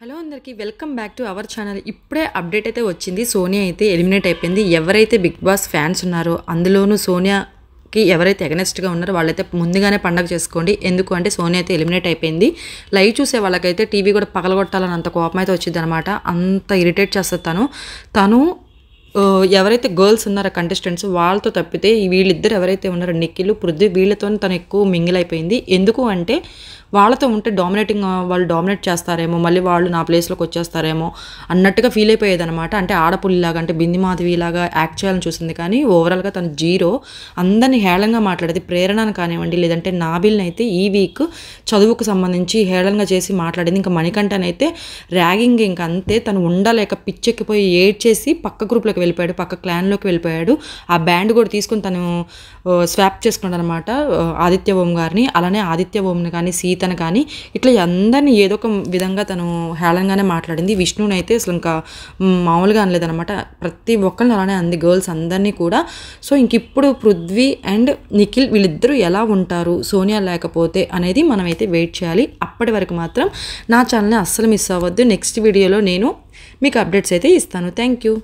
Hello అందరికీ welcome back to our channel. ఇప్పుడే update అయితే వచ్చింది. సోనియా అయితే ఎలిమినేట్ అయిపోయింది. ఎవరైతే బిగ్ బాస్ ఫ్యాన్స్ ఉన్నారో అందులోనూ సోనియాకి ఎవరైతే ఎగనెస్ట్గా ఉన్నారో వాళ్ళైతే ముందుగానే పండగ చేసుకోండి. ఎందుకు అంటే సోనియా అయితే ఎలిమినేట్ అయిపోయింది. లైవ్ చూసే వాళ్ళకైతే టీవీ కూడా పగలగొట్టాలని అంత కోపం అయితే వచ్చింది అనమాట. అంత ఇరిటేట్ చేస్తుంది తను ఎవరైతే గర్ల్స్ ఉన్నారో కంటెస్టెంట్స్ వాళ్ళతో తప్పితే వీళ్ళిద్దరు ఎవరైతే ఉన్నారో నిఖిల్ పృథ్వీ వీళ్ళతో తను ఎక్కువ మింగిల్ అయిపోయింది. ఎందుకు అంటే వాళ్ళతో ఉంటే వాళ్ళు డామినేట్ చేస్తారేమో, మళ్ళీ వాళ్ళు నా ప్లేస్లోకి వచ్చేస్తారేమో అన్నట్టుగా ఫీల్ అయిపోయేది అనమాట. అంటే ఆడపుల్లిలాగా అంటే బింది మాధవిలాగా యాక్ట్ చేయాలని చూసింది, కానీ ఓవరాల్గా తను జీరో. అందరినీ హేళంగా మాట్లాడేది. ప్రేరణను కానివ్వండి, లేదంటే నాబిల్ని అయితే ఈ వీక్ చదువుకు సంబంధించి హేళంగా చేసి మాట్లాడింది. ఇంకా మణికంఠనైతే ర్యాగింగ్ ఇంకా అంతే. తను ఉండలేక పిచ్చెక్కిపోయి ఏడ్చేసి పక్క గ్రూప్లోకి వెళ్ళిపోయాడు, పక్క క్లాన్లోకి వెళ్ళిపోయాడు. ఆ బ్యాండ్ కూడా తీసుకుని తను స్వాప్ చేసుకున్నాడు అనమాట ఆదిత్య ఓం గారిని. అలానే ఆదిత్య ఓంని కానీ సీతను కానీ ఇట్లా అందరినీ ఏదో ఒక విధంగా తను హేళంగానే మాట్లాడింది. విష్ణుని అయితే అసలు ఇంకా మామూలుగా అనలేదనమాట. ప్రతి ఒక్కరిని అలానే అంది, గర్ల్స్ అందరినీ కూడా. సో ఇంక ఇప్పుడు పృథ్వీ అండ్ నిఖిల్ వీళ్ళిద్దరూ ఎలా ఉంటారు సోనియా లేకపోతే అనేది మనమైతే వెయిట్ చేయాలి. అప్పటి వరకు మాత్రం నా ఛానల్ని అస్సలు మిస్ అవ్వద్దు. నెక్స్ట్ వీడియోలో నేను మీకు అప్డేట్స్ అయితే ఇస్తాను. Thank you.